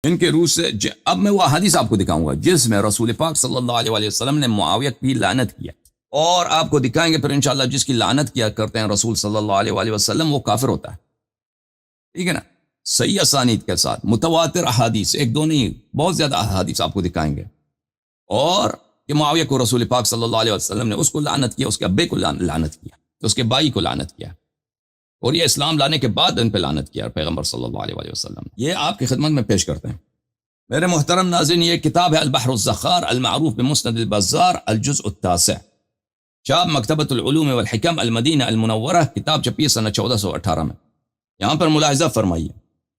ان کے روح سے اب میں وہ حدیث آپ کو دکھاؤں گا جس میں رسول پاک صلی اللہ علیہ وآلہ وسلم نے معاویہ کی لعنت کیا، اور آپ کو دکھائیں گے پھر انشاءاللہ جس کی لعنت کیا کرتے ہیں رسول صلی اللہ علیہ وآلہ وسلم وہ کافر ہوتا ہے، ٹھیک ہے نا، صحیح اسانید کے ساتھ متواتر احادیث، ایک دو نہیں بہت زیادہ احادیث آپ کو دکھائیں گے، اور کہ معاویہ کو رسول پاک صلی اللہ علیہ وسلم نے اس کو لعنت کیا، اس کے ابے کو لعنت کیا، اس کے بھائی کو لعنت کیا، اور یہ اسلام لانے کے بعد ان پہ لعنت کیا پیغمبر صلی اللہ علیہ وآلہ وسلم۔ یہ آپ کی خدمت میں پیش کرتے ہیں۔ میرے محترم ناظرین، یہ کتاب ہے البحر الزخار المعروف بمسند البزار الجزء التاسع، چاپ مکتبۃ العلوم والحکم المدینہ المنورہ، کتاب چھپی ہے سنہ 1418 میں۔ یہاں پر ملاحظہ فرمائیے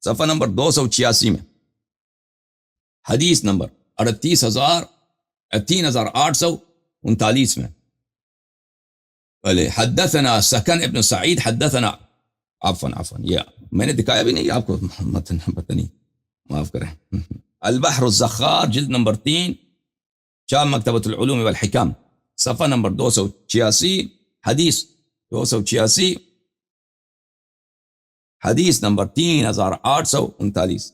صفحہ نمبر 286 میں، حدیث نمبر 3839 میں، حدثنا سکن ابن سعید حدثنا عفوا یہ میں نے دکھایا بھی نہیں آپ کو، متن پتہ نہیں، معاف کریں۔ البحر الزخار جلد نمبر 3، چاپ مکتبۃ العلوم والحکم، صفحہ نمبر 286، حدیث 286، حدیث نمبر 3839۔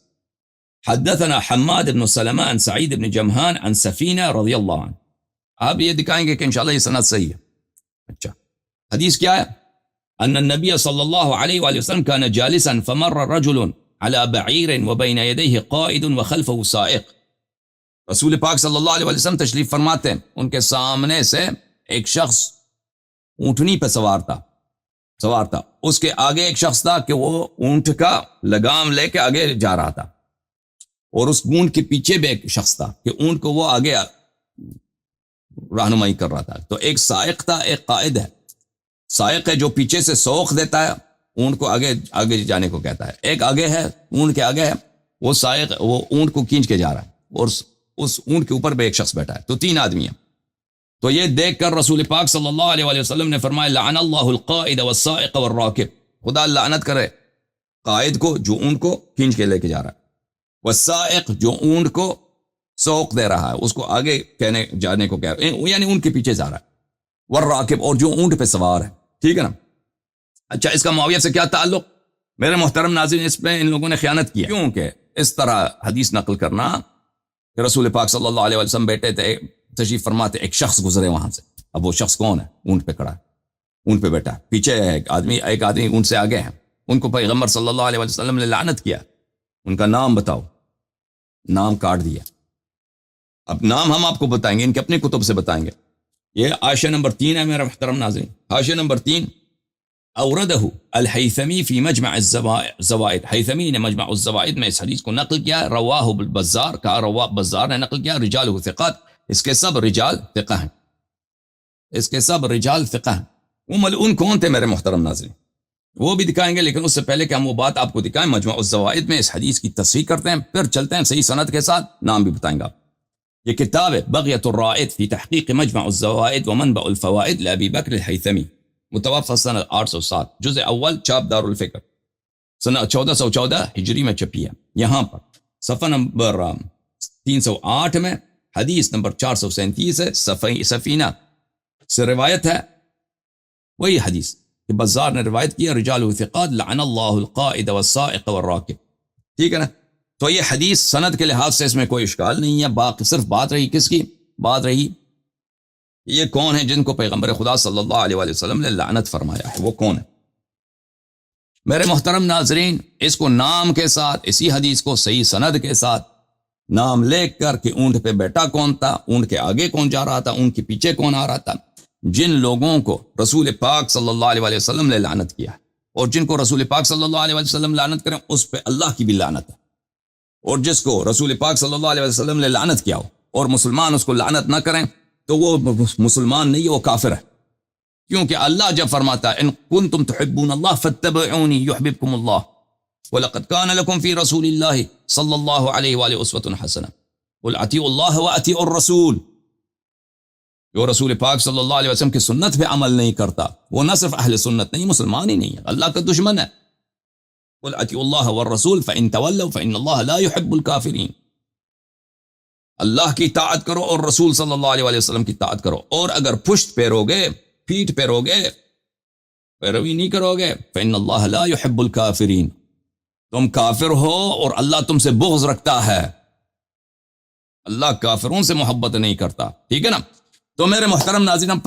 حدثنا حماد بن سلمہ عن سعید بن جمہان عن سفینہ رضی اللہ عنہ۔ آپ یہ دکھائیں گے کہ انشاءاللہ یہ سند صحیح ہے۔ اچھا حدیث کیا ہے؟ ان النبی صلی اللہ علیہ وآلہ وسلم كان جالسا فمر رجل على بعیر وبین یدیہ قائد وخلفہ سائق۔ رسول پاک صلی اللہ علیہ وسلم تشریف فرماتے ہیں، ان کے سامنے سے ایک شخص اونٹنی پہ سوار تھا، اس کے آگے ایک شخص تھا کہ وہ اونٹ کا لگام لے کے آگے جا رہا تھا، اور اس اونٹ کے پیچھے بھی ایک شخص تھا کہ اونٹ کو وہ آگے رہنمائی کر رہا تھا۔ تو ایک سائق تھا، ایک قائد ہے۔ سائق ہے جو پیچھے سے سوق دیتا ہے، اونٹ کو آگے جانے کو کہتا ہے، ایک آگے ہے، اونٹ کے آگے ہے، وہ سائق وہ اونٹ کو کھینچ کے جا رہا ہے، اور اس اونٹ کے اوپر بھی ایک شخص بیٹھا ہے، تو 3 آدمی ہیں۔ تو یہ دیکھ کر رسول پاک صلی اللہ علیہ وآلہ وسلم نے فرمایا لعن اللہ القائد والسائق والراکب، خدا لعنت کرے قائد کو جو اونٹ کو کھینچ کے لے کے جا رہا ہے، والسائق جو اونٹ کو سوق دے رہا ہے، اس کو آگے جانے کو کہہ رہا ہے، یعنی اونٹ کے پیچھے جا رہا ہے، والراکب اور جو اونٹ پہ سوار ہے، ٹھیک ہے نا۔ اچھا اس کا معاویہ سے کیا تعلق؟ میرے محترم ناظرین، اس پہ ان لوگوں نے خیانت کی ہے، کیونکہ اس طرح حدیث نقل کرنا کہ رسول پاک صلی اللہ علیہ وسلم بیٹھے تھے، تشریف فرماتے، ایک شخص گزرے وہاں سے، اب وہ شخص کون ہے؟ اونٹ پہ کھڑا ہے، اونٹ پہ بیٹھا ہے، پیچھے ایک آدمی اونٹ سے آگے ہے، ان کو پیغمبر صلی اللہ علیہ وسلم نے لعنت کیا، ان کا نام بتاؤ، نام کاٹ دیا۔ اب نام ہم آپ کو بتائیں گے، ان کے اپنے کتب سے بتائیں گے۔ یہ حاشیہ نمبر 3 ہے میرے محترم ناظرین، حاشیہ نمبر 3، اوردہ الحیثمی فی مجمع الزوائد، حیثمی نے مجمع الزوائد میں اس حدیث کو نقل کیا، رواہ البزار، کہا رواہ بزار نے نقل کیا، رجالہ ثقات، اس کے سب رجال ثقہ ہیں، اس کے سب رجال ثقہ ہیں۔ وہ ملعون کون تھے میرے محترم ناظرین؟ وہ بھی دکھائیں گے، لیکن اس سے پہلے کہ ہم وہ بات آپ کو دکھائیں، مجمع الزوائد میں اس حدیث کی تصحیح کرتے ہیں، پھر چلتے ہیں صحیح سند کے ساتھ، نام بھی بتائیں گا۔ یہ کتاب ہے بغیۃ الرائد فی تحقیق مجمع الزوائد ومنبع الفوائد لابی بکر الحیثمی، متوفى سنہ 807، جزء اول، چاپ دار الفکر، سنہ 1414 ہجری میں چھپی ہے۔ یہاں پر صفحہ نمبر 308 میں حدیث نمبر 437 ہے، سفینہ سے روایت ہے، وہی حدیث کہ بزار نے روایت کیا، رجال ثقات لعن اللہ القائد والسائق والراکب، ٹھیک ہے نا۔ تو یہ حدیث سند کے لحاظ سے اس میں کوئی اشکال نہیں ہے، باقی صرف بات رہی کس کی؟ بات رہی یہ کون ہے جن کو پیغمبر خدا صلی اللہ علیہ وآلہ وسلم نے لعنت فرمایا ہے، وہ کون ہے؟ میرے محترم ناظرین، اس کو نام کے ساتھ، اسی حدیث کو صحیح سند کے ساتھ نام لے کر کہ اونٹ پہ بیٹا کون تھا، اونٹ کے آگے کون جا رہا تھا، اونٹ کے پیچھے کون آ رہا تھا، جن لوگوں کو رسول پاک صلی اللہ علیہ وآلہ وسلم نے لعنت کیا، اور جن کو رسول پاک صلی اللہ علیہ وآلہ وسلم لعنت کریں اس پہ اللہ کی بھی لعنت ہے، اور جس کو رسول پاک صلی اللہ علیہ وسلم نے لعنت کیا ہو اور مسلمان اس کو لعنت نہ کریں تو وہ مسلمان نہیں ہے، وہ کافر ہے، کیونکہ اللہ جب فرماتا ہے ان کنتم تحبون اللہ فاتبعونی یحببکم اللہ وَلَقَدْ كَانَ لَكُمْ فِي رَسُولِ اللَّهِ صلی اللہ علیہ وآلہ اسوۃ حسنہ قُلْ اطیعوا اللہ واطیعوا الرسول۔ جو رسول پاک صلی اللہ علیہ وسلم کی سنت پہ عمل نہیں کرتا وہ نہ صرف اہل سنت نہیں، مسلمان ہی نہیں ہے، اللہ کا دشمن ہے۔ قُلْ اطیعوا اللہ والرسول فإن تولوا فإن اللہ لا يحب الكافرین۔ اللہ کی اطاعت کرو اور رسول صلی اللہ علیہ وآلہ وسلم کی اطاعت کرو، اور اگر پشت پھیرو گے، پیٹھ پھیرو گے، پیروی نہیں کرو گے، فإن اللہ لا يحب الكافرین، تم کافر ہو اور اللہ تم سے بغض رکھتا ہے. اللہ کافروں سے محبت نہیں کرتا. ٹھیک ہے نا. تو میرے محترم ناظرین، ہم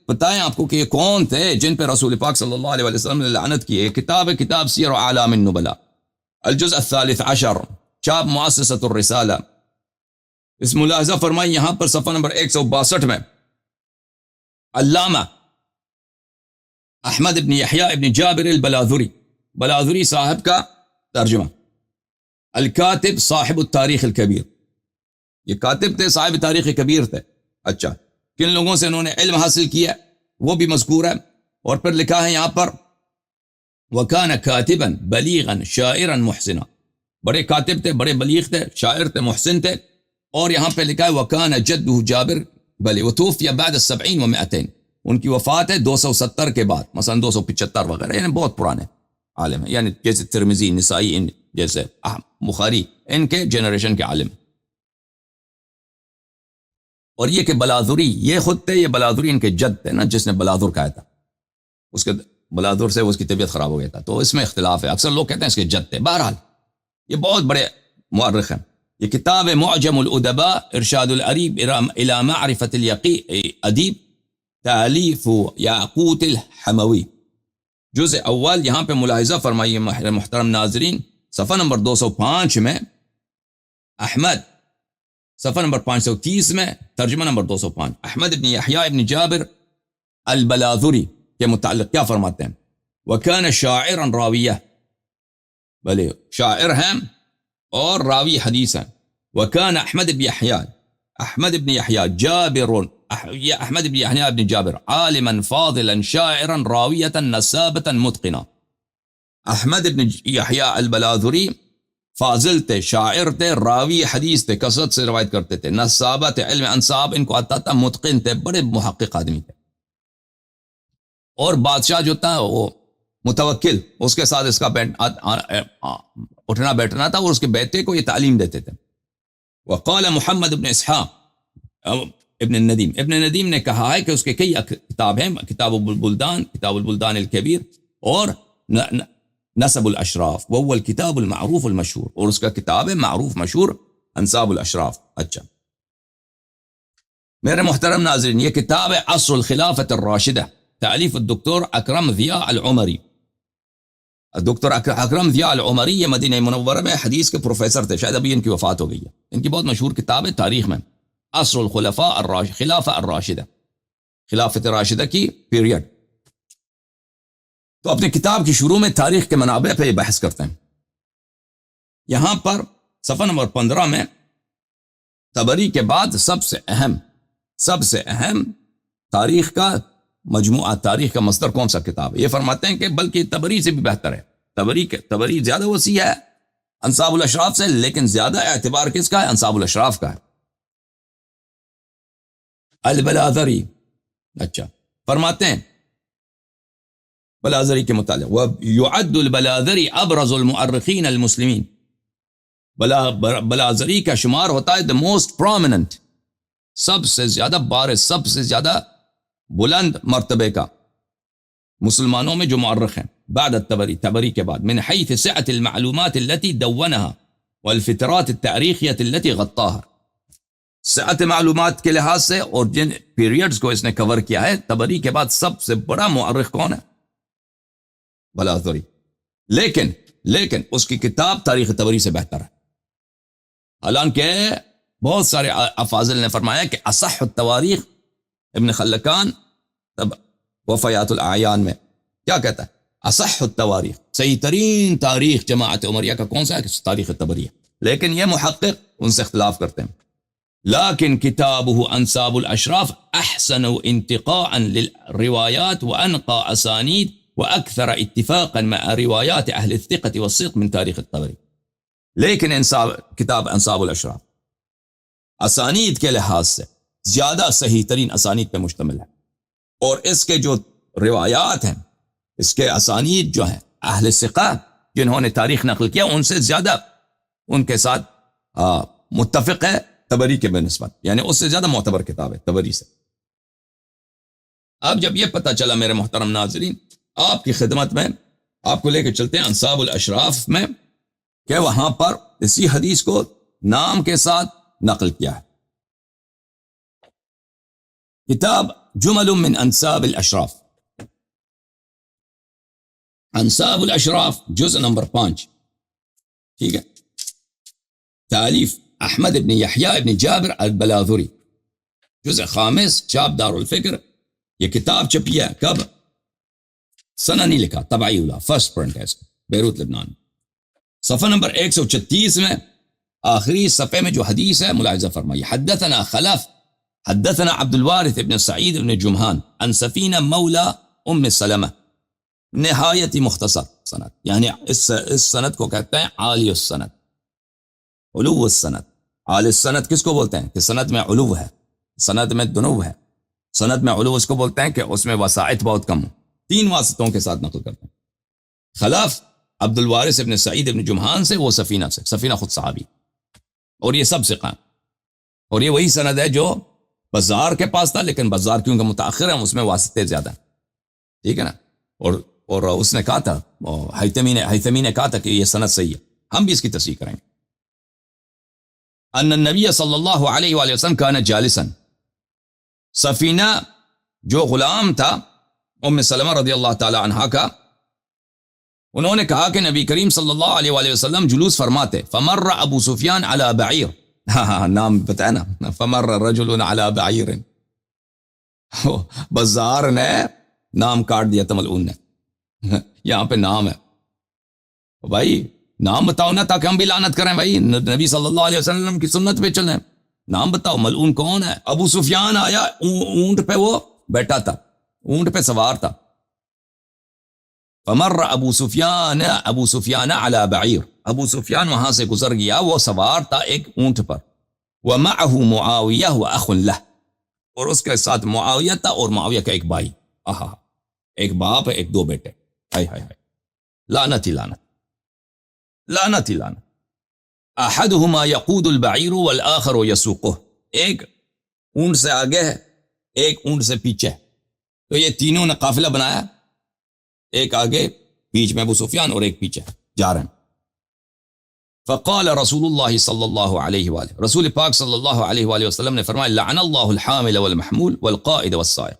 بتائیں آپ کو کہ یہ کون تھے جن پہ رسول پاک صلی اللہ علیہ وسلم نے لعنت کی. کتاب سیر اعلام النبلاء، الجزء الثالث عشر، چاپ مؤسسۃ الرسالہ. اس ملاحظہ فرمائیں یہاں پر صفحہ نمبر 162 میں علامہ احمد ابن یحییٰ ابن جابر البلاذری، بلاذری صاحب کا ترجمہ. الکاتب صاحب التاریخ الکبیر، یہ کاتب تھے، صاحب تاریخ کبیر تھے. اچھا، کن لوگوں سے انہوں نے علم حاصل کیا وہ بھی مذکور ہے. اور پھر لکھا ہے یہاں پر وَكَانَ كَاتِبًا بَلِيغًا شَاعِرًا مُحْسِنًا، بڑے کاتب تھے، بڑے بلیغ تھے، شاعر تھے، محسن تھے. اور یہاں پہ لکھا ہے وَكَانَ جَدُّهُ جابر بلی وتوفي بعد 70 و200، ان کی وفات ہے 270 کے بعد، مثلا 275 وغیرہ، یعنی بہت پرانے عالم ہیں، یعنی جیسے ترمذی، نسائی، ان جیسے بخاری، ان کے جنریشن کے عالم. اور یہ کہ بلاذری یہ خود تھے، یہ بلاذری ان کے جد تھے نا، جس نے بلاذر کہا تھا، اس کے بلاذر سے اس کی طبیعت خراب ہو گیا تھا، تو اس میں اختلاف ہے. اکثر لوگ کہتے ہیں اس کے جد تھے. بہرحال یہ بہت بڑے مورخ ہیں. یہ کتاب معجم الادباء ارشاد العریب الى معرفت ادیب، تالیف یاقوت الحموی، جزء اول. یہاں پہ ملاحظہ فرمائیے محترم ناظرین، صفحہ نمبر 205 میں احمد، صفحہ نمبر 530 میں ترجمہ نمبر 205 احمد ابن یحییٰ ابن جابر البلاذری کے متعلق کیا فرماتے ہیں؟ وَكَانَ شَاعِرًا رَاوِيَّةً، بلے شاعر ہیں اور راوی حدیث ہیں. وَكَانَ احمد ابن یحییٰ، احمد ابن یحییٰ جابر، احمد ابن یحییٰ ابن جابر عالما فاضلا شاعرا راویة نسابة متقنا. احمد ابن یحییٰ البلاذری فاضل تھے، شاعر تھے، راوی حدیث تھے، کثرت سے روایت کرتے تھے، نسابت علم انصاب ان کو آتا تھا، متقن تھے، بڑے محقق آدمی تھے. اور بادشاہ جو تھا وہ متوکل، اس کے ساتھ اس کا اٹھنا بیٹھنا تھا، اور اس کے بیٹے کو یہ تعلیم دیتے تھے. وقال محمد ابن اسحاق ابن الندیم، ابن ندیم نے کہا ہے کہ اس کے کئی کتاب ہیں، کتاب البلدان الکبیر، اور نسب الاشراف، وہ الکتاب المعروف المشہور، اور اس کا کتاب ہے معروف مشہور انساب الاشراف. اچھا میرے محترم ناظرین، یہ کتاب ہے عصر الخلافت الراشدہ، تالیف الدکتور اکرم ضیاء العمری. دکتور اکرم ضیاء العمری یہ مدینہ منورہ میں حدیث کے پروفیسر تھے، شاید ابھی ان کی وفات ہو گئی ہے. ان کی بہت مشہور کتاب ہے تاریخ میں، عصر الخلفاء خلافہ الراشدہ، خلافت راشدہ کی پیریڈ. تو اپنی کتاب کی شروع میں تاریخ کے منابع پہ یہ بحث کرتے ہیں. یہاں پر صفحہ نمبر 15 میں طبری کے بعد سب سے اہم تاریخ کا مجموعہ، تاریخ کا مصدر کون سا کتاب ہے؟ یہ فرماتے ہیں کہ بلکہ طبری سے بھی بہتر ہے. طبری زیادہ وسیع ہے انصاب الاشراف سے، لیکن زیادہ اعتبار کس کا ہے؟ انصاب الاشراف کا ہے. البلاذری، اچھا فرماتے ہیں بلاذری کے متعلق وَيُعَدُّ البلاذری ابرز المؤرخین المسلمین، بلاذری کا شمار ہوتا ہے the most prominent، سب سے زیادہ بارز، سب سے زیادہ بلند مرتبے کا مسلمانوں میں جو مؤرخ ہیں بعد الطبری، طبری کے بعد، من حیث سعة المعلومات التي دونها والفترات التاریخیة التي غطاها، سعت معلومات کے لحاظ سے اور جن پیریڈز کو اس نے کور کیا ہے. طبری کے بعد سب سے بڑا مؤرخ کون ہے؟ بلاذری. لیکن اس کی کتاب تاریخ طبری سے بہتر ہے. حالانکہ بہت سارے افاضل نے فرمایا کہ اصح التواریخ، ابن خلکان وفیات الاعیان میں کیا کہتا ہے؟ اصح التواریخ، صحیح ترین تاریخ جماعت عمریہ کا کون سا ہے؟ تاریخ طبری ہے. لیکن یہ محقق ان سے اختلاف کرتے ہیں. لیکن کتابه انصاب الاشراف احسن انتقاء للروایات وانقى اسانید واکثر اتفاقا مع روایات اہل الثقة والصدق من تاریخ الطبری. لیکن کتاب انصاب الاشراف اسانید کے لحاظ سے زیادہ صحیح ترین اسانید پہ مشتمل ہے، اور اس کے جو روایات ہیں، اس کے اسانید جو ہیں اہل ثقہ جنہوں نے تاریخ نقل کیا ان سے زیادہ ان کے ساتھ متفق ہے طبری کے بنسبت، یعنی اس سے زیادہ معتبر کتاب ہے طبری سے. اب جب یہ پتہ چلا میرے محترم ناظرین، آپ کی خدمت میں آپ کو لے کے چلتے ہیں انصاب الاشراف میں کہ وہاں پر اسی حدیث کو نام کے ساتھ نقل کیا ہے. کتاب جمل من انساب الاشراف، انساب الاشراف جزء نمبر 5، ٹھیک ہے، تالیف احمد ابن یحییٰ ابن جابر البلاذری، جزء 5، چاپ دار الفکر. یہ کتاب چھپی ہے کب؟ سنہ نہیں لکھا، طبعی اولا، فرسٹ پرنٹ ہے اس کا، بیروت لبنان. صفحہ نمبر 136 میں آخری صفحے میں جو حدیث ہے ملاحظہ فرمائیے. حدثنا خلف حدثنا عبد الوارث ابن سعید ابن جمحان عن سفینہ مولا ام سلمہ. نہایت ہی مختصر سند، یعنی اس سند کو کہتے ہیں عالی السند، علو السند. عالی السند کس کو بولتے ہیں؟ کہ سند میں علو ہے، سند میں دنو ہے. سند میں علو اس کو بولتے ہیں کہ اس میں وسائط بہت کم ہو، 3 واسطوں کے ساتھ نقل کرتے ہیں. خلف عبد الوارث ابن سعید ابن جمحان سے، وہ سفینہ سے، سفینہ خود صحابی، اور یہ سب ثقہ. اور یہ وہی سند ہے جو بزار کے پاس تھا، لیکن بزار کیونکہ متاخر ہیں اس میں واسطے زیادہ ہیں، ٹھیک ہے نا. اور اس نے کہا تھا، حیثمی نے کہا تھا کہ یہ سند صحیح ہے. ہم بھی اس کی تصحیح کریں گے. ان النبی صلی اللہ علیہ وآلہ وسلم کان جالسا، سفینہ جو غلام تھا ام سلمہ رضی اللہ تعالی عنہا کا، انہوں نے کہا کہ نبی کریم صلی اللہ علیہ وآلہ وسلم جلوس فرماتے. فمر ابو سفیان علی بعیر، نام بتایا نا، فمر رجل علی بعیر، بزار نے نام کاٹ دیا، تملعون نے. یہاں پہ نام ہے بھائی، نام بتاؤ نا تاکہ ہم بھی لعنت کریں بھائی، نبی صلی اللہ علیہ وسلم کی سنت پہ چلیں. نام بتاؤ، ملعون کون ہے؟ ابو سفیان آیا، اونٹ پہ وہ بیٹھا تھا، اونٹ پہ سوار تھا. فمر ابو سفیان علی بعیر، ابو سفیان وہاں سے گزر گیا، وہ سوار تھا ایک اونٹ پر. ومعه معاویہ واخ لہ، اور اس کے ساتھ معاویہ تھا اور معاویہ کا ایک بھائی. ایک باپ ہے، ایک 2 بیٹے. ہائے ہائے ہائے، لعنت ہی لعنت، لعنت ہی لعنت. احدہما یقود البعیر والآخر یسوقہ، ایک اونٹ سے آگے ہے، ایک اونٹ سے پیچھے ہے. تو یہ تینوں نے قافلہ بنایا، ایک آگے، بیچ میں ابو سفیان اور ایک پیچھے جا رہے ہیں. فقال رسول اللہ صلی اللہ علیہ وآلہ، رسول پاک صلی اللہ علیہ وآلہ وسلم نے فرمایا، لعن اللہ الحامل والمحمول والقائد والسائق،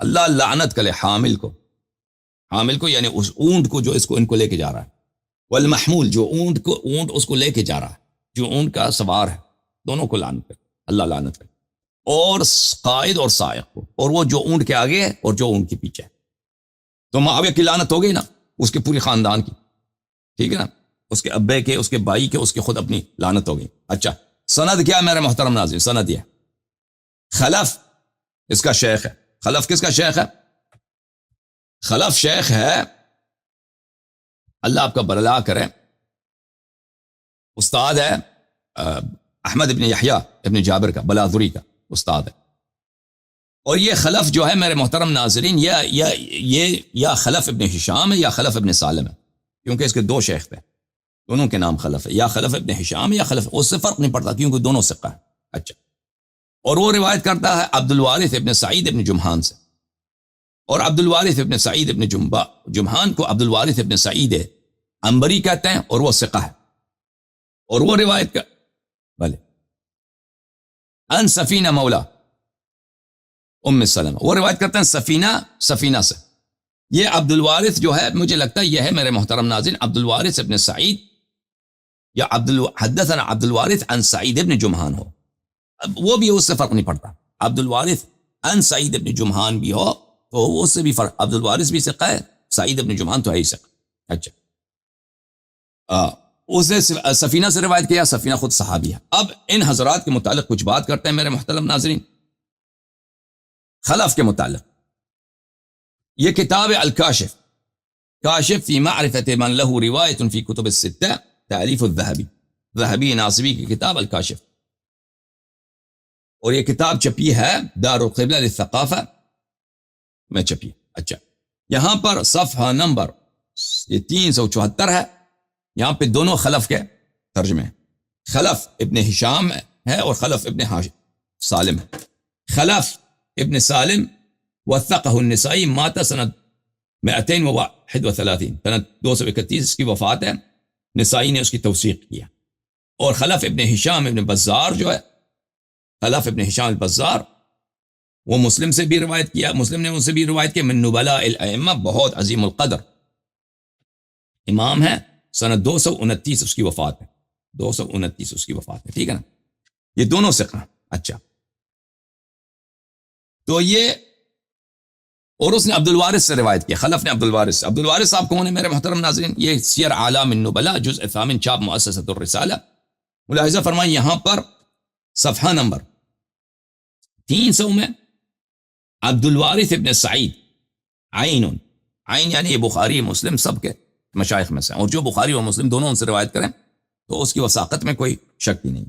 اللہ لعنت کرے حامل کو یعنی اس اونٹ کو جو ان کو لے کے جا رہا ہے، والمحمول جو اونٹ اس کو لے کے جا رہا ہے، جو اونٹ کا سوار ہے، دونوں کو لعنت کرے، اللہ لعنت کرے. اور قائد اور سائق کو، اور وہ جو اونٹ کے آگے ہے اور جو اونٹ کے پیچھے ہے. تو معاویہ کی لعنت ہو گئی نا، اس کے پوری خاندان کی، ٹھیک ہے نا، اس کے ابے کے، اس کے بھائی کے، اس کے خود اپنی لعنت ہو گئی. اچھا، سند کیا ہے میرے محترم ناظرین؟ سند یہ خلف اس کا شیخ ہے. خلف کس کا شیخ ہے؟ خلف شیخ ہے، اللہ آپ کا برلا کرے، استاد ہے احمد ابن یحییٰ ابن جابر کا، بلاذری کا استاد ہے. اور یہ خلف جو ہے میرے محترم ناظرین، یا خلف ابن ہشام ہے یا خلف ابن سالم ہے، کیونکہ اس کے 2 شیخ تھے، دونوں کے نام خلف ہے، یا خلف ابن ہشام یا خلف، اس سے فرق نہیں پڑتا کیونکہ دونوں ثقہ ہے. اچھا، اور وہ روایت کرتا ہے عبد الوارث ابن سعید ابن جمحان سے، اور عبد الوارث ابن سعید ابن جمحان کو عبد الوارث ابن سعید عنبری کہتے ہیں، اور وہ ثقہ ہے. اور وہ روایت کا بھلے ان سفینہ مولا ام سلمہ، وہ روایت کرتے ہیں سفینہ سے. یہ عبد الوارث جو ہے، مجھے لگتا ہے یہ ہے میرے محترم ناظرین عبد الوارث ابن سعید، یا حدثنا عبد الوارث عن سعید ابن جمحان ہو، وہ بھی اس سے فرق نہیں پڑتا. عبد الوارث عن سعید ابن جمحان بھی ہو تو اس سے بھی فرق، عبد الوارث بھی ثقہ ہے، سعید ابن جمحان تو ہے ہی ثقہ. اچھا، اسے سفینہ سے روایت کیا، سفینہ خود صحابی ہے. اب ان حضرات کے متعلق کچھ بات کرتے ہیں میرے محترم ناظرین. خلف کے متعلق یہ کتاب الکاشف، کاشف فی معرفت من له روایت فی کتب الستہ، تالیف الذہبی، ذہبی ناصبی کی کتاب الکاشف. اور یہ کتاب چھپی ہے دار القبلہ للثقافہ میں چھپی. اچھا، یہاں پر صفحہ نمبر یہ 374 ہے، یہاں پہ دونوں خلف کے ترجمے ہیں. خلف ابن ہشام ہے اور خلف ابن سالم ہے. خلف ابن سالم وثقہ النسائی، مات سنت 231، سنت 231 اس کی وفات ہے. نسائی نے اس کی توثیق کیا. اور خلف ابن ہشام ابن بزار جو ہے، خلف ابن ہشام البزار، وہ مسلم سے بھی روایت کیا، مسلم نے ان سے بھی روایت کیا، من نبلاء الائمہ، بہت عظیم القدر امام ہے. سنہ 229 اس کی وفات ہے، 229 اس کی وفات ہے. ٹھیک ہے نا، یہ دونوں ثقہ. اچھا، تو یہ، اور اس نے عبد الوارث سے روایت کیا، خلف نے عبد الوارث سے. عبد الوارث صاحب کون ہے میرے محترم ناظرین؟ یہ سیر اعلام النبلاء جزء 8 چھاپ مؤسسۃ الرسالہ. ملاحظہ فرمائیں یہاں پر صفحہ نمبر 300 میں عبد الوارث ابن سعید، عین یعنی یہ بخاری مسلم سب کے مشائخ میں سے، اور جو بخاری اور مسلم دونوں ان سے روایت کریں تو اس کی وثاقت میں کوئی شک ہی نہیں.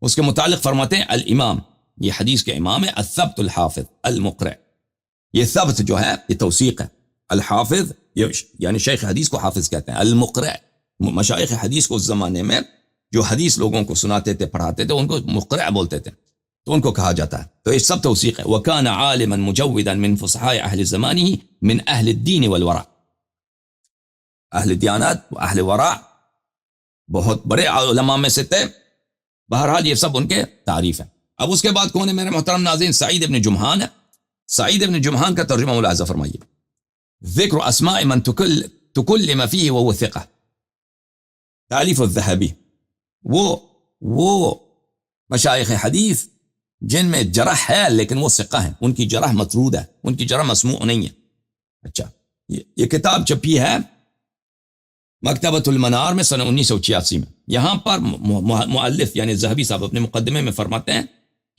اس کے متعلق فرماتے ہیں الامام، یہ حدیث کے امام ہے، الثبت الحافظ المقرئ. یہ ثبت جو ہے یہ توثیق ہے، الحافظ یعنی شیخ حدیث کو حافظ کہتے ہیں، المقرئ مشائخ حدیث کو اس زمانے میں جو حدیث لوگوں کو سناتے تھے پڑھاتے تھے ان کو مقرئ بولتے تھے، تو ان کو کہا جاتا ہے. تو یہ سب توثیق ہے. وَكَانَ عَالِمًا مُجَوِّدًا مِنْ فُصَحَاءِ أَهْلِ زَمَانِهِ مِنْ أَهْلِ الدِّينِ وَالْوَرَعِ، اہل دیانت و اہل ورع، بہت بڑے علماء میں سے تھے. بہرحال یہ سب ان کے تعریف ہے. اب اس کے بعد کون ہے میرے محترم ناظرین؟ سعید ابن جمحان ہے. سعید ابن جمحان کا ترجمہ ملاحظہ فرمائیے. ذکر اسماء من تکلم فیہ وهو ثقہ، تالیف الذہبی. وہ مشائخ حدیث جن میں جرح ہے لیکن وہ ثقہ ہیں، ان کی جرح مطرود ہے، ان کی جرح مسموع نہیں ہے. اچھا، یہ کتاب چھپی ہے مکتبۃ المنار میں سنہ 1986 میں. یہاں پر مؤلف یعنی ذہبی صاحب اپنے مقدمے میں فرماتے ہیں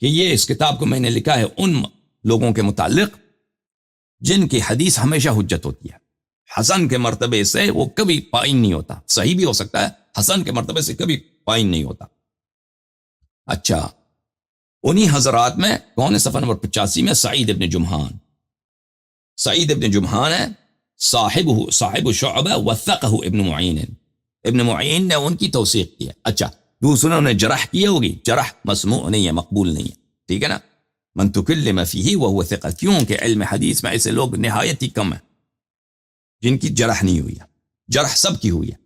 کہ یہ اس کتاب کو میں نے لکھا ہے ان لوگوں کے متعلق جن کی حدیث ہمیشہ حجت ہوتی ہے، حسن کے مرتبے سے وہ کبھی پائن نہیں ہوتا، صحیح بھی ہو سکتا ہے، حسن کے مرتبے سے کبھی پائن نہیں ہوتا. اچھا، انہی حضرات میں کون ہے؟ صفحہ نمبر 85 میں سعید ابن جمحان. سعید ابن جمحان ہے، صاحب شعبہ، وثقہ ابن معین. ابن معین نے ان کی توثیق کی ہے. اچھا، دوسروں نے جرح کی ہوگی، جرح مسموع نہیں ہے، مقبول نہیں ہے. ٹھیک ہے نا، من تکلم فیہ وہو ثقہ، کیونکہ علم حدیث میں ایسے لوگ نہایت ہی کم ہیں جن کی جرح نہیں ہوئی ہے. جرح سب کی ہوئی ہے،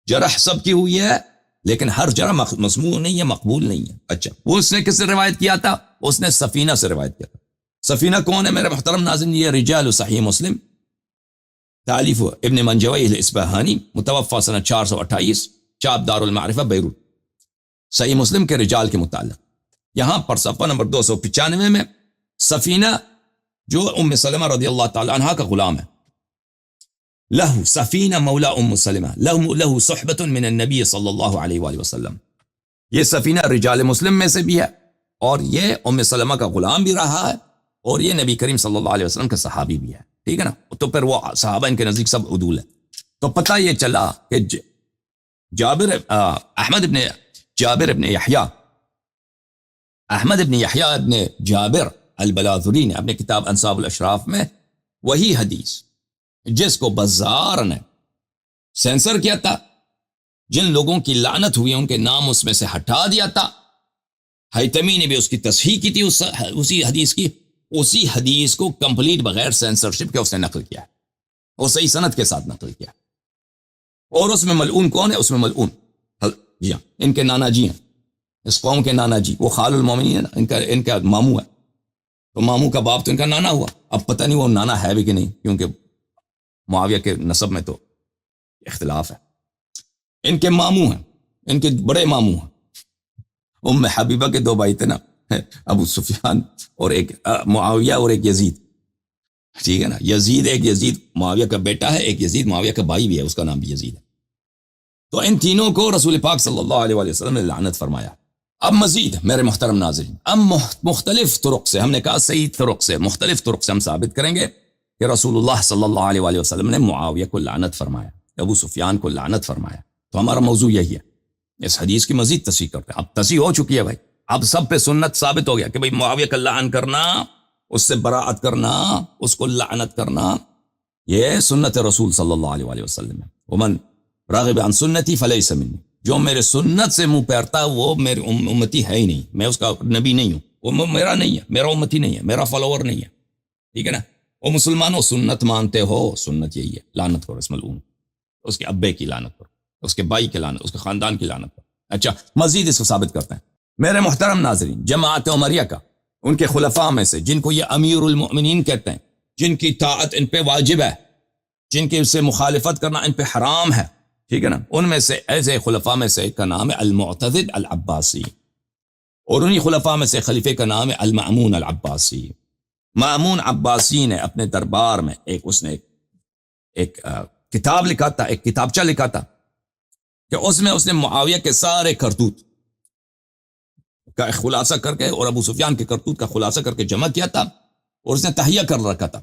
جرح سب کی ہوئی ہے، لیکن ہر جرح مسموع نہیں ہے، مقبول نہیں ہے. اچھا، وہ اس نے کس سے روایت کیا تھا؟ اس نے سفینہ سے روایت کیا تھا. سفینہ کون ہے میرے محترم ناظرین؟ یہ رجال صحیح مسلم، تالیف ابن منجوی الاصبہانی، متوفى سنہ 428، چاپ دار المعرفہ بیروت. صحیح مسلم کے رجال کے متعلق یہاں پر صفحہ نمبر 295 میں سفینہ جو ام سلمہ رضی اللہ تعالی عنہ کا غلام ہے، لہو سفینہ مولا ام سلمہ، لہو صحبت من النبی صلی اللہ علیہ وآلہ وسلم. یہ سفینہ رجال مسلم میں سے بھی ہے، اور یہ ام سلمہ کا غلام بھی رہا ہے، اور یہ نبی کریم صلی اللہ علیہ وسلم کا صحابی بھی ہے. ٹھیک ہے نا، تو پھر وہ صحابہ ان کے نزدیک سب عدول ہے. تو پتہ یہ چلا کہ احمد ابن یحییٰ ابن جابر البلاذری نے اپنے کتاب انساب الاشراف میں وہی حدیث جس کو بزار نے سینسر کیا تھا، جن لوگوں کی لعنت ہوئی ان کے نام اس میں سے ہٹا دیا تھا، حیتمی نے بھی اس کی تصحیح کی تھی، اسی حدیث کو کمپلیٹ بغیر سینسرشپ کے اس نے نقل کیا ہے، اور صحیح سند کے ساتھ نقل کیا. اور اس میں ملعون کون ہے؟ اس میں ملعون جی ہاں ان کے نانا جی ہیں، اس قوم کے نانا جی، وہ خال المومنین ہے، ان کا ماموں ہے، تو ماموں کا باپ تو ان کا نانا ہوا. اب پتہ نہیں وہ نانا ہے بھی کہ نہیں، کیونکہ معاویہ کے نسب میں تو اختلاف ہے. ان کے ماموں ہیں، ان کے بڑے ماموں ہیں. ام حبیبہ کے 2 بھائی تھے نا، ابو سفیان اور ایک معاویہ اور ایک یزید. ٹھیک ہے نا، یزید معاویہ کا بیٹا ہے، ایک یزید معاویہ کا بھائی بھی ہے، اس کا نام بھی یزید ہے. تو ان تینوں کو رسول پاک صلی اللہ علیہ وآلہ وسلم نے لعنت فرمایا. اب مزید میرے محترم ناظرین، اب مختلف طرق سے، ہم نے کہا صحیح طرق سے، مختلف طرق سے ہم ثابت کریں گے کہ رسول اللہ صلی اللہ علیہ وآلہ وسلم نے معاویہ کو لعنت فرمایا، ابو سفیان کو لعنت فرمایا. تو ہمارا موضوع یہی ہے، اس حدیث کی مزید تصحیح کرتے ہیں. اب تصحیح ہو چکی ہے بھائی، اب سب پہ سنت ثابت ہو گیا کہ بھئی معاویہ کا لعن کرنا، اس سے براءت کرنا، اس کو لعنت کرنا، یہ سنت رسول صلی اللہ علیہ وآلہ وسلم ہے. ومن راغب عن سنتی فلیس منی، جو میرے سنت سے منہ پھیرتا وہ میری امتی ہے ہی نہیں، میں اس کا نبی نہیں ہوں، وہ میرا نہیں ہے، میرا امتی نہیں ہے، میرا فالوور نہیں ہے. ٹھیک ہے نا. وہ مسلمانوں سنت مانتے ہو، سنت یہی ہے، لعنت کرو اس ملعون، اس کے ابے کی لعنت کرو، اس کے بھائی کی لعنت، اس کے خاندان کی لعنت پر۔ اچھا، مزید اس کو ثابت کرتے ہیں۔ میرے محترم ناظرین، جماعت عمریہ کا ان کے خلفاء میں سے جن کو یہ امیر المؤمنین کہتے ہیں، جن کی طاعت ان پہ واجب ہے، جن کی سے مخالفت کرنا ان پہ حرام ہے، ٹھیک ہے نا، ان میں سے ایسے خلفاء میں سے ایک کا نام ہے المعتضد العباسی، اور انہی خلفاء میں سے خلیفے کا نام ہے المأمون العباسی۔ مأمون عباسی نے اپنے دربار میں اس نے ایک کتاب لکھا تھا، ایک کتابچہ لکھا تھا کہ اس میں اس نے معاویہ کے سارے کرتوت کا خلاصہ کر کے اور ابو سفیان کے کرتوت کا خلاصہ کر کے جمع کیا تھا، اور اس نے تہیہ کر رکھا تھا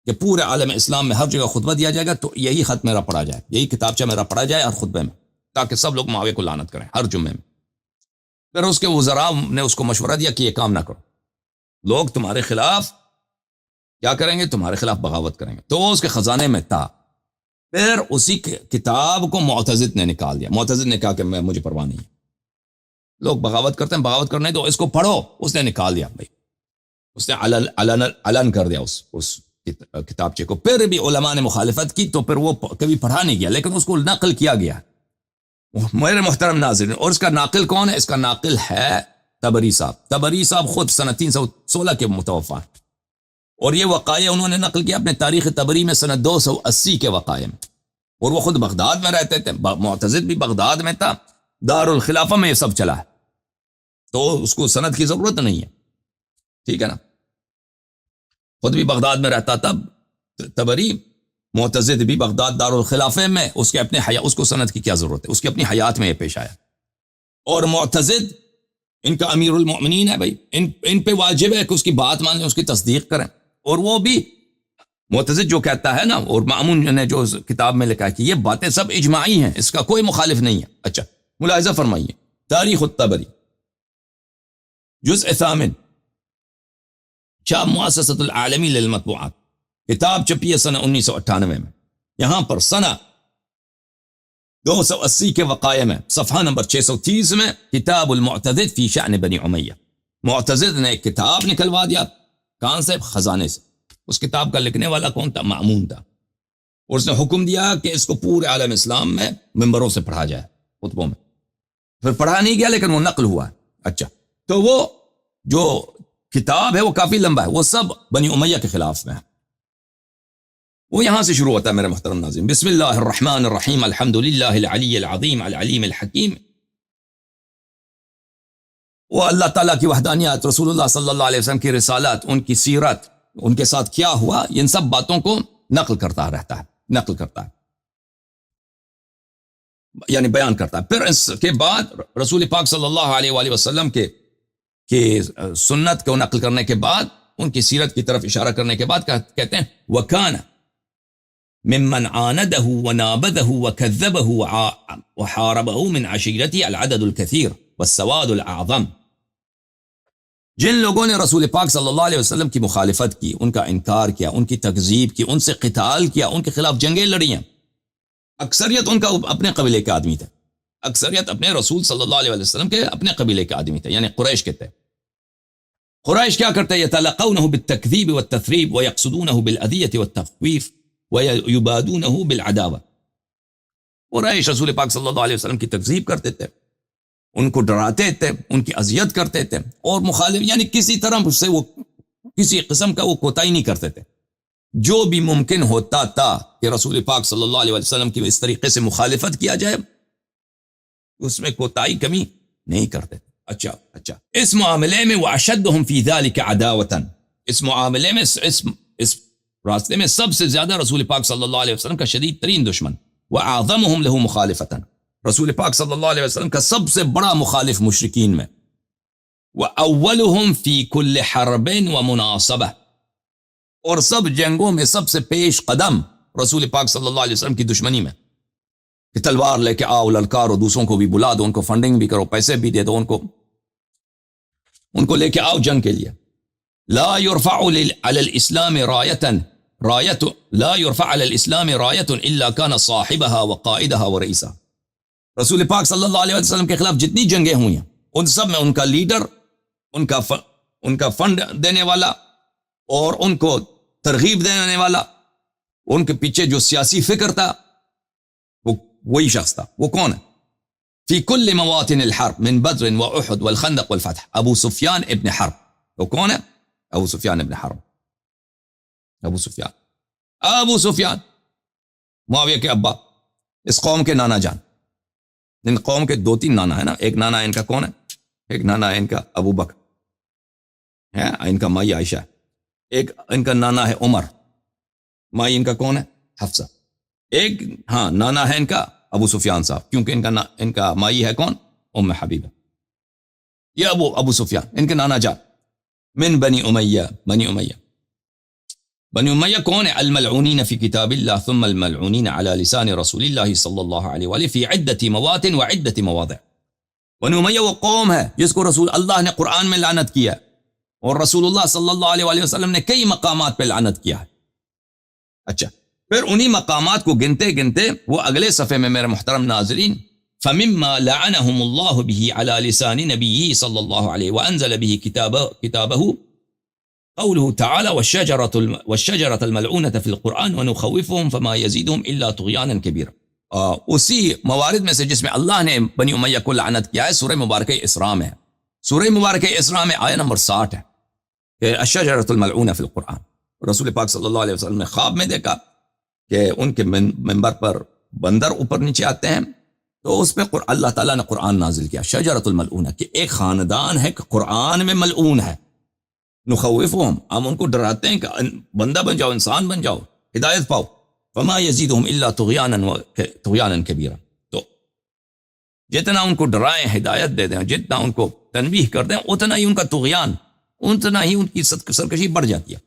کہ پورے عالم اسلام میں ہر جگہ خطبہ دیا جائے گا تو یہی خط میرا پڑھا جائے، یہی کتابچہ میرا پڑھا جائے ہر خطبے میں، تاکہ سب لوگ معاویہ کو لعنت کریں ہر جمعے میں۔ پھر اس کے وزراء نے اس کو مشورہ دیا کہ یہ کام نہ کرو، لوگ تمہارے خلاف کیا کریں گے، تمہارے خلاف بغاوت کریں گے، تو وہ اس کے خزانے میں تھا۔ پھر اسی کتاب کو معتضد نے نکال دیا، معتضد نے کہا کہ مجھے پرواہ نہیں ہے، لوگ بغاوت کرتے ہیں، بغاوت کرنے دو، اس کو پڑھو۔ اس نے نکال دیا بھائی، اس نے علن کر دیا اس کتابچے کو۔ پھر بھی علماء نے مخالفت کی تو پھر وہ کبھی پڑھا نہیں گیا، لیکن اس کو نقل کیا گیا۔ میرے محترم ناظرین، اور اس کا ناقل کون ہے؟ اس کا ناقل ہے طبری صاحب۔ طبری صاحب خود سنہ 316 کے متوفا، اور یہ وقائع انہوں نے نقل کیا اپنے تاریخ طبری میں سنہ 280 کے وقائع میں، اور وہ خود بغداد میں رہتے تھے، معتضد بھی بغداد میں تھا، دار الخلافہ میں یہ سب چلا ہے، تو اس کو سند کی ضرورت نہیں ہے، ٹھیک ہے نا، خود بھی بغداد میں رہتا تھا طبری، معتضد بھی بغداد دار الخلافہ میں، اس کے اپنے اس کو سند کی کیا ضرورت ہے، اس کی اپنی حیات میں یہ پیش آیا۔ اور معتضد ان کا امیر المؤمنین ہے بھائی، ان پہ واجب ہے کہ اس کی بات مان لیں، اس کی تصدیق کریں، اور وہ بھی معتضد جو کہتا ہے نا، اور مأمون نے جو کتاب میں لکھا ہے کہ یہ باتیں سب اجماعی ہیں، اس کا کوئی مخالف نہیں ہے۔ اچھا، ملاحظہ فرمائیے، تاریخ الطبری جزء 8 چھاپ مؤسسۃ العالمی للمطبوعات، کتاب چھپی ہے سنہ 1998 میں، یہاں پر سنہ 280 کے وقائع میں صفحہ نمبر 630 میں کتاب المعتضد فی شأن بنی امیہ، معتضد نے ایک کتاب نکلوا دیا، کہاں سے؟ خزانے سے۔ اس کتاب کا لکھنے والا کون تھا؟ مأمون تھا، اور اس نے حکم دیا کہ اس کو پورے عالم اسلام میں ممبروں سے پڑھا جائے، خطبوں میں۔ پھر پڑھا نہیں گیا لیکن وہ نقل ہوا ہے۔ اچھا، تو وہ جو کتاب ہے وہ کافی لمبا ہے، وہ سب بنی امیہ کے خلاف میں ہے۔ وہ یہاں سے شروع ہوتا ہے میرے محترم ناظرین، بسم اللہ الرحمن الرحیم، الحمد للہ العلی العظیم العلیم الحکیم۔ وہ اللہ تعالیٰ کی وحدانیت، رسول اللہ صلی اللہ علیہ وسلم کی رسالت، ان کی سیرت، ان کے ساتھ کیا ہوا، ان سب باتوں کو نقل کرتا رہتا ہے، نقل کرتا ہے، یعنی بیان کرتا ہے۔ پھر اس کے بعد رسول پاک صلی اللہ علیہ وآلہ وسلم کے سنت کو نقل کرنے کے بعد، ان کی سیرت کی طرف اشارہ کرنے کے بعد کہتے ہیں وَكَانَ ممن عاندہ ونابذہ وکذبہ وحاربہ من عشیرتہ العدد الکثیر والسواد الاعظم۔ جن لوگوں نے رسول پاک صلی اللہ علیہ وسلم کی مخالفت کی، ان کا انکار کیا، ان کی تکذیب کی، ان سے قتال کیا، ان کے خلاف جنگیں لڑی ہیں، اکثریت ان کا اپنے قبیلے کے آدمی تھے، اکثریت اپنے رسول صلی اللہ علیہ وسلم کے اپنے قبیلے کے آدمی تھے، یعنی قریش کے تھے۔ قریش کیا کرتے؟ یتلقونہ بالتکذیب والتثریب ویقصدونہ بالاذیۃ والتخویف ویبادونہ بالعداوہ۔ قریش رسول پاک صلی اللہ علیہ وسلم کی تکذیب کرتے تھے، ان کو ڈراتے تھے، ان کی اذیت کرتے تھے، اور مخالف یعنی کسی طرح سے وہ کسی قسم کا وہ کوتاہی نہیں کرتے تھے۔ جو بھی ممکن ہوتا تھا کہ رسول پاک صلی اللہ علیہ وسلم کی اس طریقے سے مخالفت کیا جائے، اس میں کوتاہی کمی نہیں کرتے تھے۔ اچھا، اس معاملے میں واشدہم فی ذلک عداوۃ، اس معاملے میں اس راستے میں سب سے زیادہ رسول پاک صلی اللہ علیہ وسلم کا شدید ترین دشمن، واعظمہم لہ مخالفۃ، رسول پاک صلی اللہ علیہ وسلم کا سب سے بڑا مخالف مشرکین میں، واولہم فی کل حرب ومناصبہ، اور سب جنگوں میں سب سے پیش قدم رسول پاک صلی اللہ علیہ وسلم کی دشمنی میں، کہ تلوار لے کے آؤ، للکارو، دوسروں کو بھی بلا دو، ان کو فنڈنگ بھی کرو، پیسے بھی دے دو، ان کو لے کے آؤ جنگ کے لیے۔ لا يرفع علی الاسلام رایت لا يرفع علی الاسلام رایت الا کان صاحبها وقائدها ورئیسها، رسول پاک صلی اللہ علیہ وسلم کے خلاف جتنی جنگیں ہوئی ہیں ان سب میں ان کا لیڈر، ان کا فنڈ دینے والا، اور ان کو ترغیب دینے والا، ان کے پیچھے جو سیاسی فکر تھا، وہ وہی شخص تھا. وہ کون ہے؟ فی کل مواطن الحرب من بدر واحد والخندق والفتح. ابو سفیان ابن حرب. وہ کون ہے؟ ابو سفیان ابن حرب. ابو سفیان معاویہ کے ابا، اس قوم کے نانا جان. ان قوم کے 2-3 نانا ہے نا. ایک نانا ان کا کون ہے؟ ایک نانا ہے ان کا ابو بکر ہے، ان کا مائی عائشہ. ایک ان کا نانا ہے عمر، مائی ان کا کون ہے؟ حفصہ. ایک نانا ہے ان کا ابو سفیان صاحب، کیونکہ ان کا مائی ہے کون؟ ام حبیبہ. یہ ابو سفیان ان کے نانا جان. من بنی امیہ. بنی امیہ کون ہے؟ الملعونین فی کتاب اللہ ثم الملعونین علی لسان رسول اللہ صلی اللہ علیہ وآلہ فی عدت مواطن وعدت مواضع. بنی امیہ وہ قوم ہے جس کو رسول اللہ نے قرآن میں لعنت کیا، اور رسول اللہ صلی اللہ علیہ وآلہ وسلم نے کئی مقامات پہ لعنت کیا ہے. اچھا، پھر انہی مقامات کو گنتے وہ اگلے صفحے میں میرے محترم ناظرین، فَمِمَّا لَعَنَهُمُ اللَّهُ بِهِ عَلَى لِسَانِ نَبِيِّهِ صلی اللہ علیہ وَأَنزَلَ بِهِ کتابه قوله تعالى والشجرة الملعونة في القرآن ونخوفهم فما يزيدهم إلا طغيانا كبيرا. اسی موارد میں سے جس میں اللہ نے بنی امیہ کو لعنت کیا ہے سورہ مبارکہ اسراء میں ہے. سورہ مبارکہ اسراء میں آیہ نمبر 60 ہے کہ الشجرة الملعونة في القرآن. رسول پاک صلی اللہ علیہ وسلم نے خواب میں دیکھا کہ ان کے منبر پر بندر اوپر نیچے آتے ہیں، تو اس پہ اللہ تعالیٰ نے قرآن نازل کیا، شجرۃ الملعونہ، کہ ایک خاندان ہے کہ قرآن میں ملعون ہے. نخوفهم، ہم ان کو ڈراتے ہیں کہ بندہ بن جاؤ، انسان بن جاؤ، ہدایت پاؤ. فما يزيدهم الا طغيانا كبيرا. تو جتنا ان کو ڈرائیں، ہدایت دے دیں، جتنا ان کو تنبیہ کر دیں، اتنا ہی ان کا طغیان، اتنا ہی ان کی سرکشی بڑھ جاتی ہے.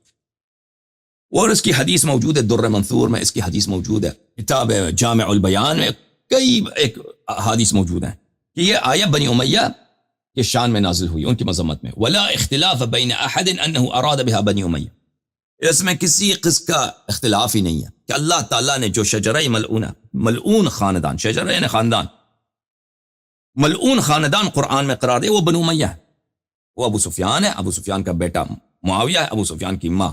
اور اس کی حدیث موجود ہے در منثور میں، اس کی حدیث موجود ہے کتاب جامع البیان میں، کئی ایک حدیث موجود ہیں کہ یہ آیہ بنی امیہ کے شان میں نازل ہوئی، ان کی مذمت میں. ولا اختلاف بین احد انه اراد بها بنی امیہ. اس میں کسی قسم کا اختلاف ہی نہیں ہے کہ اللہ تعالیٰ نے جو شجرہ ملعونہ، ملعون خاندان، شجرہ یعنی خاندان، ملعون خاندان قرآن میں قرار دے، وہ بنو امیہ ہے. وہ ابو سفیان ہے، ابو سفیان کا بیٹا معاویہ ہے، ابو سفیان کی ماں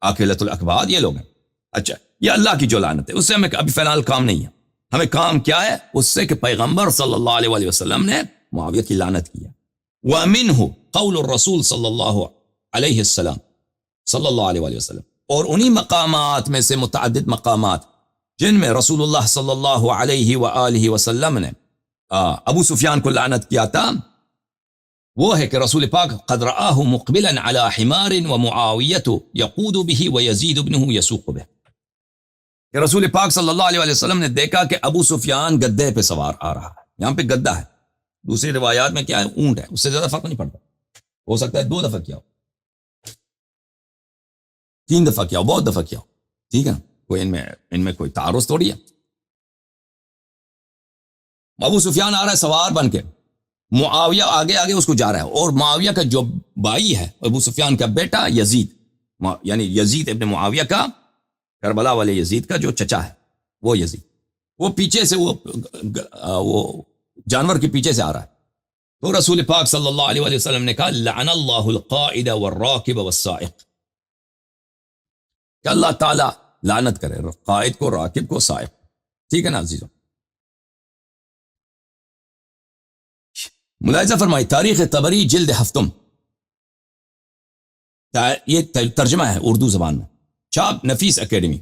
عاقلۃ الاکباد، یہ لوگ ہیں. اچھا، یہ اللہ کی جو لعنت ہے، اس سے ہمیں ابھی فی الحال کام نہیں ہے. ہمیں کام کیا ہے؟ اس سے کہ پیغمبر صلی اللہ علیہ وآلہ وسلم نے معاویہ کی لعنت کیا. وَمِنْهُ قول الرسول صلی اللہ علیہ السلام صلی اللہ علیہ وآلہ وسلم. اور انہی مقامات میں سے متعدد مقامات جن میں رسول اللہ صلی اللہ علیہ وآلہ وسلم نے ابو سفیان کو لعنت کیا تھا، وہ ہے کہ رسول پاک قد رآہ مقبلا علی حمار ومعاویۃ یقود به ویزید ابنہ یسوق به. کہ رسول پاک صلی اللہ علیہ وآلہ وسلم نے دیکھا کہ ابو سفیان گدے پہ سوار آ رہا ہے. یہاں پہ گدا ہے، دوسری روایات میں کیا ہے؟ اونٹ ہے. اس سے زیادہ فرق نہیں پڑتا، ہو سکتا ہے 2 دفعہ کیا ہو، 3 دفعہ کیا ہو، بہت دفعہ کیا ہو. ٹھیک ہے، کوئی ان میں کوئی تعارض تھوڑی ہے. ابو سفیان آ رہا ہے سوار بن کے، معاویہ آگے اس کو جا رہا ہے، اور معاویہ کا جو بھائی ہے ابو سفیان کا بیٹا یزید، یعنی یزید ابن معاویہ کا، کربلا والے یزید کا جو چچا ہے، وہ یزید، وہ پیچھے سے وہ جانور کے پیچھے سے آ رہا ہے. تو رسول پاک صلی اللہ علیہ وآلہ وسلم نے کہا لعن اللہ القائد والراکب والسائق، کہ اللہ تعالیٰ لعنت کرے قائد کو، راکب کو، سائق. ٹھیک ہے نا عزیزوں؟ ملاحظہ فرمائی تاریخ طبری جلد ہفتم، یہ ترجمہ ہے اردو زبان میں، چاپ نفیس اکیڈمی.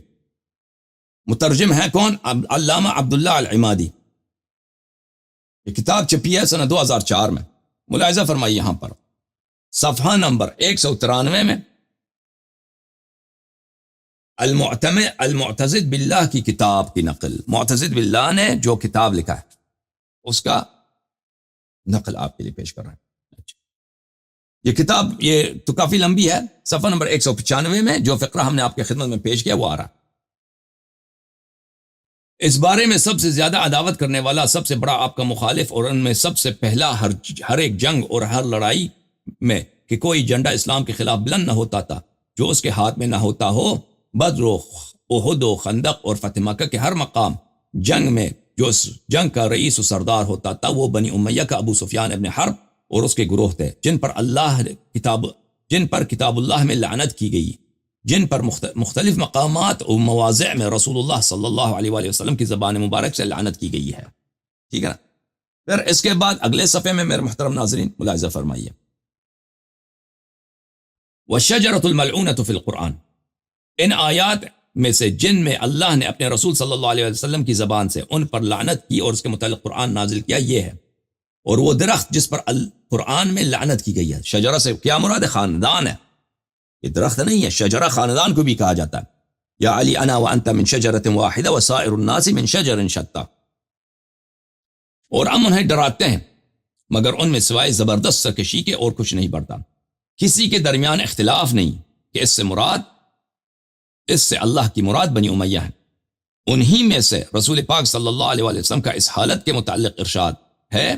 مترجم ہے کون؟ علامہ عبداللہ العمادی. یہ کتاب چھپی ہے سنہ 2004 میں. ملاحظہ فرمائی یہاں پر صفحہ نمبر 193 میں المعتزد باللہ کی کتاب کی نقل، معتزد باللہ نے جو کتاب لکھا ہے اس کا نقل آپ کے لیے پیش کر رہا ہے. یہ کتاب یہ تو کافی لمبی ہے. صفحہ نمبر 195 میں جو فقرہ ہم نے آپ کے خدمت میں پیش کیا وہ آ رہا ہے. اس بارے میں سب سے زیادہ عداوت کرنے والا، سب سے بڑا آپ کا مخالف، اور ان میں سب سے پہلا ہر ایک جنگ اور ہر لڑائی میں کہ کوئی جھنڈا اسلام کے خلاف بلند نہ ہوتا تھا جو اس کے ہاتھ میں نہ ہوتا ہو. بدر و احد و خندق اور فتح مکہ کے ہر مقام جنگ میں جو اس جنگ کا رئیس و سردار ہوتا تھا وہ بنی امیہ کا ابو سفیان ابن حرب اور اس کے گروہ تھے، جن پر کتاب اللہ میں لعنت کی گئی جن پر مختلف مقامات اور مواضع میں رسول اللہ صلی اللہ علیہ وآلہ وسلم کی زبان مبارک سے لعنت کی گئی ہے. ٹھیک ہے نا. پھر اس کے بعد اگلے صفحے میں میرے محترم ناظرین ملاحظہ فرمائیے، وَالشَّجَرَةُ الْمَلْعُونَةُ فِي الْقُرْآنِ، ان آیات میں سے جن میں اللہ نے اپنے رسول صلی اللہ علیہ وسلم کی زبان سے ان پر لعنت کی اور اس کے متعلق قرآن نازل کیا، یہ ہے. اور وہ درخت جس پر قرآن میں لعنت کی گئی ہے. شجرہ سے کیا مراد ہے؟ خاندان ہے، یہ درخت نہیں ہے. شجرہ خاندان کو بھی کہا جاتا ہے. یا علی انا وانت من شجرۃ واحدہ وسائر الناس من شجر شتیٰ. اور ہم انہیں ڈراتے ہیں مگر ان میں سوائے زبردست سرکشی کے اور کچھ نہیں بڑھتا. کسی کے درمیان اختلاف نہیں کہ اس سے اللہ کی مراد بنی امیہ ہے. انہی میں سے رسول پاک صلی اللہ علیہ وسلم کا اس حالت کے متعلق ارشاد ہے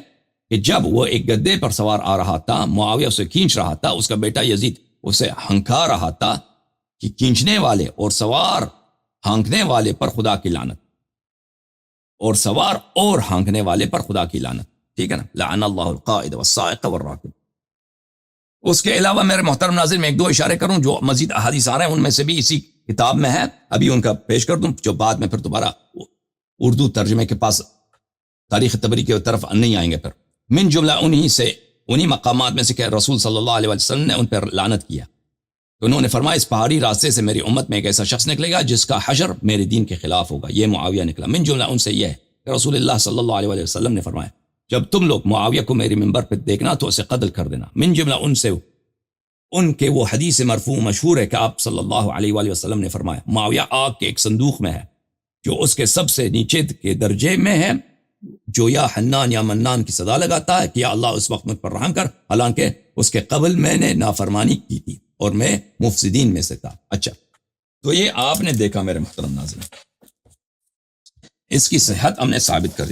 کہ جب وہ ایک گدے پر سوار آ رہا تھا، معاویہ اسے کھینچ رہا تھا، اس کا بیٹا یزید اسے ہنکا رہا تھا کہ کھینچنے والے اور سوار ہانکنے والے پر خدا کی لعنت، اور سوار اور ہانکنے والے پر خدا کی لعنت. ٹھیک ہے نا. لعن اللہ القائد والسائق والراکب. اس کے علاوہ میرے محترم ناظرین میں ایک دو اشارے کروں جو مزید احادیث آ رہے ہیں، ان میں سے بھی اسی کتاب میں ہے، ابھی ان کا پیش کر دوں جو بعد میں پھر دوبارہ اردو ترجمے کے پاس تاریخ طبری کی طرف نہیں آئیں گے. پھر من جملہ انہی مقامات میں سے کہ رسول صلی اللہ علیہ وسلم نے ان پر لعنت کیا. تو انہوں نے فرمایا اس پہاڑی راستے سے میری امت میں ایک ایسا شخص نکلے گا جس کا حشر میرے دین کے خلاف ہوگا. یہ معاویہ نکلا. من جملہ ان سے یہ ہے کہ رسول اللہ صلی اللہ علیہ وسلم نے فرمایا جب تم لوگ معاویہ کو میری منبر پہ دیکھنا تو اسے قتل کر دینا. من جملہ ان کے وہ حدیث مرفوع مشہور ہے کہ آپ صلی اللہ علیہ وآلہ وسلم نے فرمایا معاویہ آگ کے ایک صندوق میں ہے جو اس کے سب سے نیچے کے درجے میں ہے، جو یا حنان یا منان کی صدا لگاتا ہے کہ یا اللہ اس وقت مجھ پر رحم کر، حالانکہ اس کے قبل میں نے نافرمانی کی تھی اور میں مفسدین میں سے تھا. اچھا، تو یہ آپ نے دیکھا میرے محترم ناظرین، اس کی صحت ہم نے ثابت کر دی.